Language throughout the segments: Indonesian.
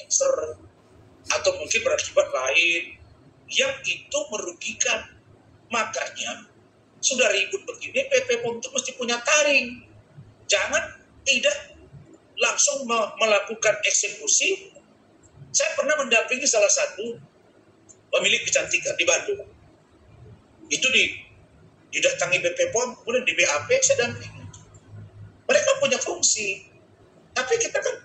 cancer, atau mungkin berakibat lain yang itu merugikan. Makanya sudah ribut begini, PP POM itu mesti punya taring. Jangan tidak langsung melakukan eksekusi. Saya pernah mendampingi salah satu pemilik kecantikan di Bandung. Itu didatangi BP POM, kemudian di BAP saya dampingi. Mereka punya fungsi. Tapi kita kan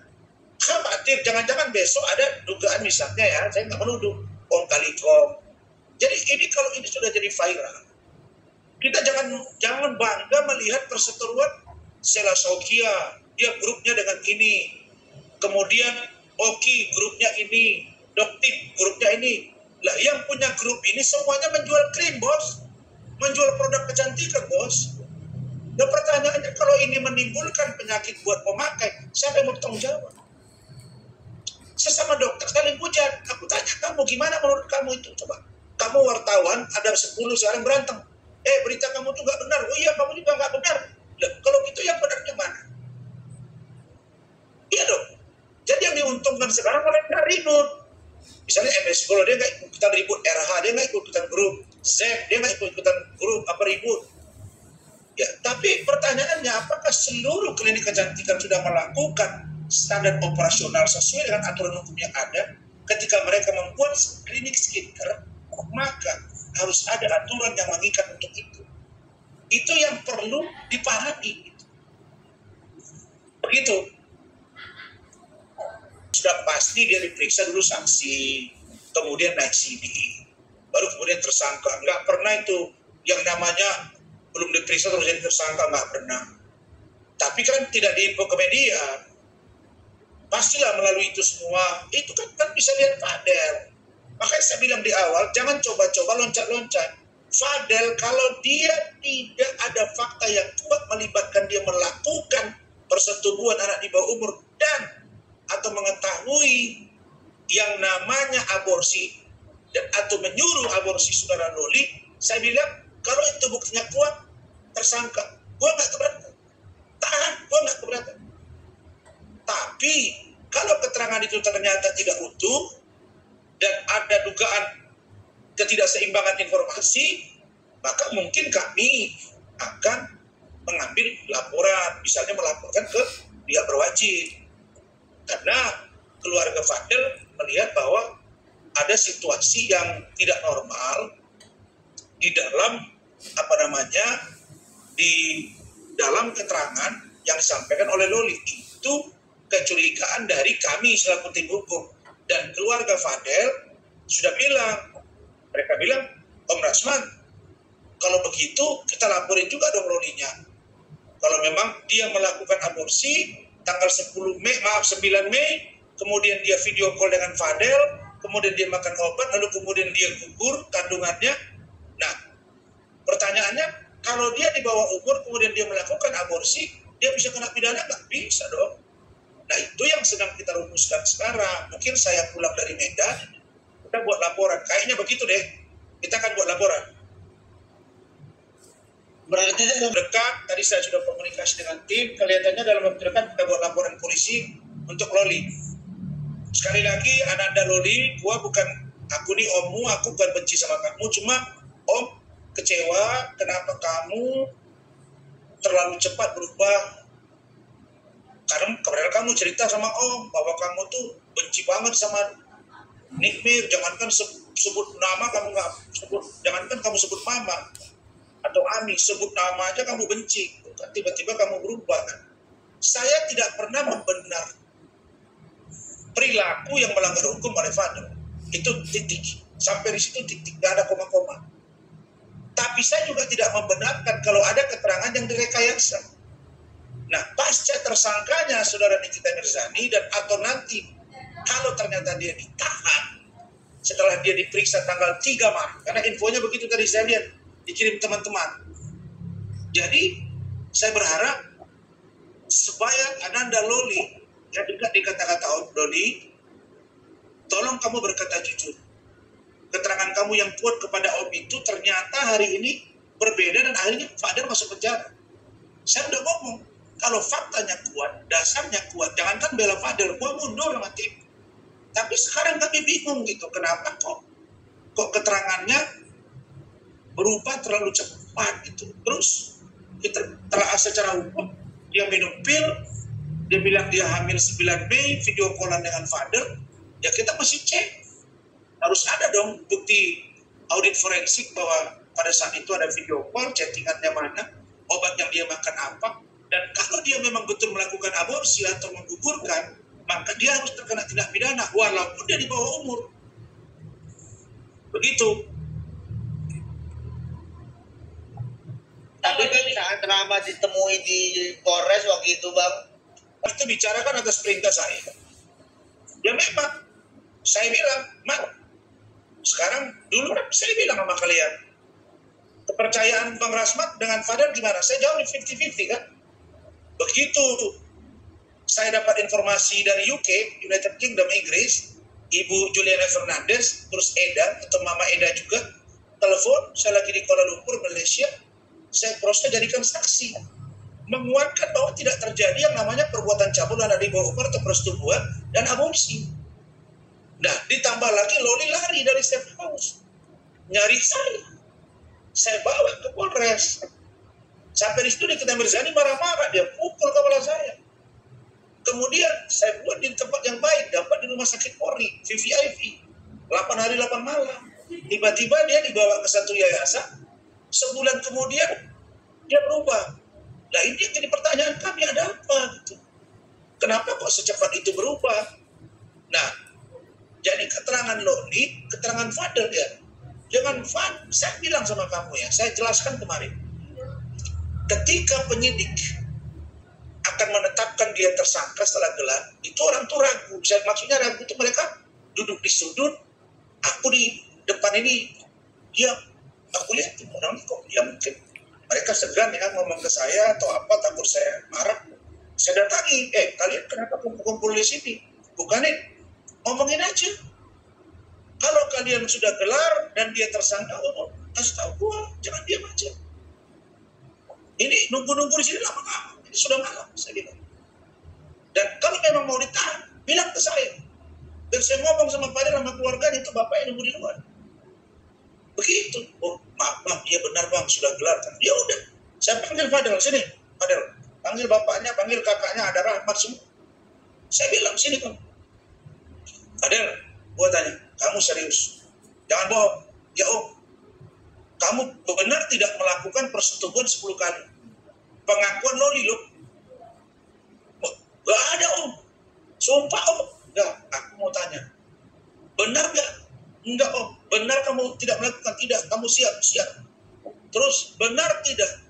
khawatir, jangan-jangan besok ada dugaan misalnya ya, saya nggak menuduh, Om kali Kom. Jadi ini kalau ini sudah jadi viral, kita jangan bangga melihat perseteruan Sela Saukia, dia grupnya dengan ini, kemudian Oki grupnya ini, Doktip grupnya ini. Lah yang punya grup ini semuanya menjual krim, bos, menjual produk kecantikan, bos. Dan pertanyaannya, kalau ini menimbulkan penyakit buat pemakai, siapa yang mau bertanggung jawab? Sesama dokter saling hujat. Aku tanya kamu, gimana menurut kamu itu? Coba, kamu wartawan, ada 10 sekarang berantem. Berita kamu tuh nggak benar. Oh iya, kamu juga nggak benar. Loh, kalau gitu yang benarnya mana? Iya dong. Jadi yang diuntungkan sekarang mereka ribut. Misalnya MS, kalau dia nggak ikutan ribut RH, dia nggak ikutan grup Z, dia nggak ikutan grup apa ribut. Ya, tapi pertanyaannya, apakah seluruh klinik kecantikan sudah melakukan standar operasional sesuai dengan aturan hukum yang ada? Ketika mereka membuat klinik skincare, maka harus ada aturan yang mengikat untuk itu. Itu yang perlu dipahami. Begitu. Sudah pasti dia diperiksa dulu sanksi, kemudian naik CD, baru kemudian tersangka. Nggak pernah itu yang namanya belum diperiksa terus jadi tersangka, nggak pernah. Tapi kan tidak diinfo ke media. Pastilah melalui itu semua. Itu kan bisa lihat Fadel. Makanya saya bilang di awal, jangan coba-coba loncat-loncat. Fadel kalau dia tidak ada fakta yang kuat melibatkan dia melakukan persetubuhan anak di bawah umur dan atau mengetahui yang namanya aborsi dan atau menyuruh aborsi saudara Loli, saya bilang kalau itu buktinya kuat, tersangka, gue nggak keberatan, tahan, gue nggak keberatan. Tapi kalau keterangan itu ternyata tidak utuh dan ada dugaan ketidakseimbangan informasi, maka mungkin kami akan mengambil laporan, misalnya melaporkan ke pihak berwajib. Karena keluarga Fadel melihat bahwa ada situasi yang tidak normal di dalam di dalam keterangan yang disampaikan oleh Loli. Itu kecurigaan dari kami selaku tim hukum, dan keluarga Fadel sudah bilang, mereka bilang, Om Rasman, kalau begitu kita laporin juga dong Lolinya. Kalau memang dia melakukan aborsi tanggal 9 Mei, kemudian dia video call dengan Fadel, kemudian dia makan obat, lalu kemudian dia gugur kandungannya. Nah, pertanyaannya, kalau dia di bawah umur, kemudian dia melakukan aborsi, dia bisa kena pidana? Nggak bisa dong. Nah, itu yang sedang kita rumuskan sekarang. Mungkin saya pulang dari Medan, kita buat laporan. Kayaknya begitu deh, kita akan buat laporan. Berarti dalam dekat, tadi saya sudah komunikasi dengan tim, kelihatannya dalam waktu dekat kita buat laporan polisi untuk Loli. Sekali lagi, Ananda Loli, aku nih ommu, aku bukan benci sama kamu, cuma om kecewa kenapa kamu terlalu cepat berubah. Karena kemarin kamu cerita sama om bahwa kamu tuh benci banget sama Nikmir, jangankan sebut nama kamu nggak sebut, jangankan kamu sebut mama atau Ami, sebut nama aja kamu benci. Tiba-tiba kamu berubah kan. Saya tidak pernah membenar perilaku yang melanggar hukum oleh Fadel. Itu titik. Sampai di situ titik, nggak ada koma-koma. Tapi saya juga tidak membenarkan kalau ada keterangan yang direkayasa. Nah, pasca tersangkanya saudara Nikita Mirzani dan atau nanti kalau ternyata dia ditahan setelah dia diperiksa tanggal 3 Maret, karena infonya begitu tadi saya lihat dikirim teman-teman. Jadi saya berharap supaya Ananda Loli yang dekat di kata-kata Om Loli, tolong kamu berkata jujur. Keterangan kamu yang kuat kepada Om itu ternyata hari ini berbeda dan akhirnya Fadel masuk penjara. Saya udah ngomong, kalau faktanya kuat, dasarnya kuat, jangankan bela Fadel, gua mundur sama tim. sekarang kami bingung gitu, kenapa kok keterangannya berubah terlalu cepat gitu. Terus kita telah secara hukum, dia minum pil, dia bilang dia hamil 9 Mei, video callan dengan father, ya kita masih cek. Harus ada dong bukti audit forensik bahwa pada saat itu ada video call, chattingannya mana, obat yang dia makan apa, dan kalau dia memang betul melakukan aborsi atau menggugurkan, maka dia harus terkena tindak pidana walaupun dia di bawah umur. Begitu. Tapi kan saat Rahmat ditemui di Polres waktu itu, Bang, itu bicarakan atas perintah saya. Ya memang, saya bilang, Mak, sekarang dulu kan saya bilang sama kalian, kepercayaan Bang Rasmat dengan Fadel gimana? Saya jawab 50-50 kan. Begitu saya dapat informasi dari UK, United Kingdom, Inggris, Ibu Juliana Fernandez, terus Eda, atau Mama Eda juga, telepon, saya lagi di Kuala Lumpur, Malaysia, saya proses jadikan saksi, menguatkan bahwa tidak terjadi yang namanya perbuatan cabul dan di bawah umur atau persetubuhan dan aborsi. Nah, ditambah lagi Loli lari dari safe house, nyari saya bawa ke Polres. Sampai di situ dia kena Mirzani marah-marah, dia pukul kepala saya. Kemudian saya buat di tempat yang baik, dapat di rumah sakit Polri, VVIP, 8 hari 8 malam. Tiba-tiba dia dibawa ke satu yayasan, sebulan kemudian dia berubah. Nah ini yang jadi pertanyaan kami, ada apa gitu? Kenapa kok secepat itu berubah? Nah, jadi keterangan Loli, keterangan Fadel ya. Jangan saya bilang sama kamu ya, saya jelaskan kemarin. Ketika penyidik akan menetapkan dia tersangka setelah gelar, itu orang tuh ragu. Maksudnya ragu itu mereka duduk di sudut, aku di depan ini, dia, aku lihat orang ini kok dia mungkin. Mereka segan ya ngomong ke saya atau apa, takut saya marah. Saya datangi, kalian kenapa kumpul-kumpul di sini? Bukanin, ngomongin aja. Kalau kalian sudah gelar dan dia tersangka, kasih tahu gua, jangan diam aja. Ini nunggu-nunggu di sini lama-lama. Ini sudah malam, saya bilang. Dan kalau memang mau ditahan, bilang ke saya. Dan saya ngomong sama Fadel sama keluarganya, itu bapaknya nunggu di luar. Begitu. Oh, maaf, iya benar Bang, sudah gelar kan. Ya udah, saya panggil Fadel, sini. Fadel, panggil bapaknya, panggil kakaknya, ada Rahmat semua. Saya bilang, sini kamu. Fadel, gua tanya, kamu serius? Jangan bohong. Ya Om, kamu benar tidak melakukan persetubuhan 10 kali. Pengakuan Loli loh. Oh, gak ada Om. Sumpah Om. Enggak, aku mau tanya. Benar gak? Enggak Om. Benar kamu tidak melakukan? Tidak. Kamu siap. Terus benar tidak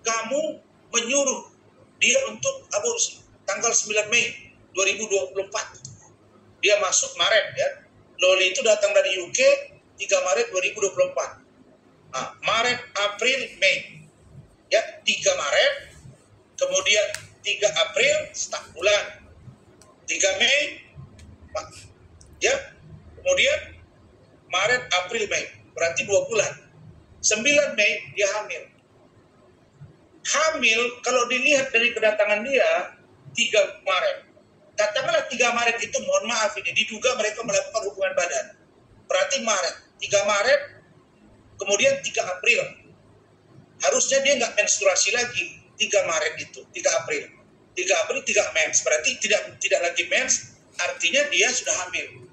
kamu menyuruh dia untuk aborsi tanggal 9 Mei 2024. Dia masuk Maret ya. Loli itu datang dari UK 3 Maret 2024. Nah, Maret, April, Mei. Ya, 3 Maret, kemudian 3 April, setengah bulan. 3 Mei, ya, kemudian Maret, April, Mei. Berarti 2 bulan. 9 Mei, dia hamil. Hamil, kalau dilihat dari kedatangan dia, 3 Maret. Katakanlah 3 Maret itu, mohon maaf ini, diduga mereka melakukan hubungan badan. Berarti Maret. 3 Maret, kemudian 3 April. Harusnya dia nggak menstruasi lagi 3 Maret itu, 3 April. 3 April 3 mens, berarti tidak lagi mens, artinya dia sudah hamil.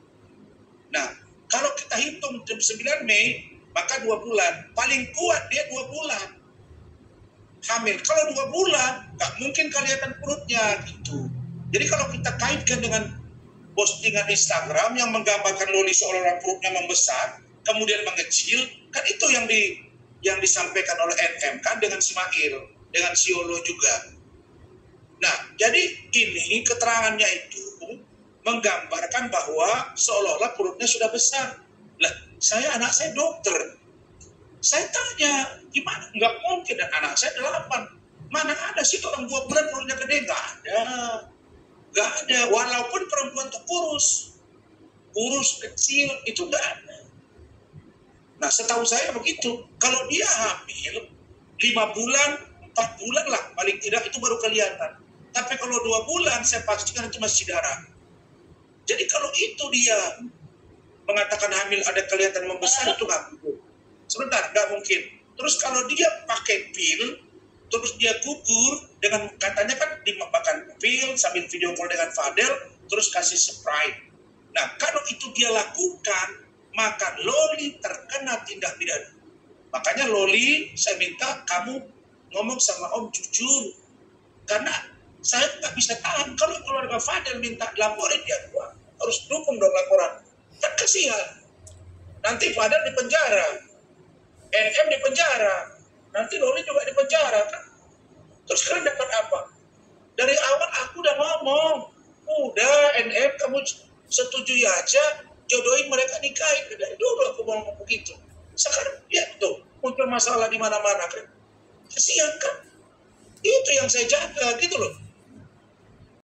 Nah, kalau kita hitung 9 Mei, maka 2 bulan. Paling kuat dia 2 bulan. Hamil. Kalau 2 bulan, nggak mungkin kelihatan perutnya gitu. Jadi kalau kita kaitkan dengan postingan Instagram yang menggambarkan Loli seolah-olah perutnya membesar, kemudian mengecil, kan itu yang disampaikan oleh NM kan dengan Ismail, dengan Siolo juga. Nah, jadi ini keterangannya itu menggambarkan bahwa seolah-olah perutnya sudah besar. Lah, anak saya dokter. Saya tanya, gimana? Nggak mungkin, dan anak saya 8. Mana ada sih orang 2 bulan perutnya gede? Nggak ada. Nggak ada. Walaupun perempuan itu kurus, kecil, itu nggak ada. Nah, setahu saya begitu. Kalau dia hamil 5 bulan, 4 bulan lah, paling tidak itu baru kelihatan. Tapi kalau 2 bulan, saya pastikan itu masih darah. Jadi kalau itu dia mengatakan hamil ada kelihatan membesar itu nggak mungkin. Sebentar, nggak mungkin. Terus kalau dia pakai pil, terus dia gugur dengan katanya kan dimakan pil sambil video call dengan Fadel, terus kasih Sprite. Nah, kalau itu dia lakukan, maka Loli terkena tindak pidana. Makanya Loli, saya minta kamu ngomong sama Om jujur. Karena saya nggak bisa tahan kalau keluarga Fadel minta laporin dia, harus dukung dong laporan. Kan kasihan. Nanti Fadel di penjara, NM di penjara, nanti Loli juga di penjara kan. Terus kalian dapat apa? Dari awal aku udah ngomong, udah NM kamu setujui aja, jodohin mereka nikahin. Dari dulu aku ngomong begitu. Sekarang lihat tuh, muncul masalah di mana-mana kan. Kasihan kan? Itu yang saya jaga gitu loh.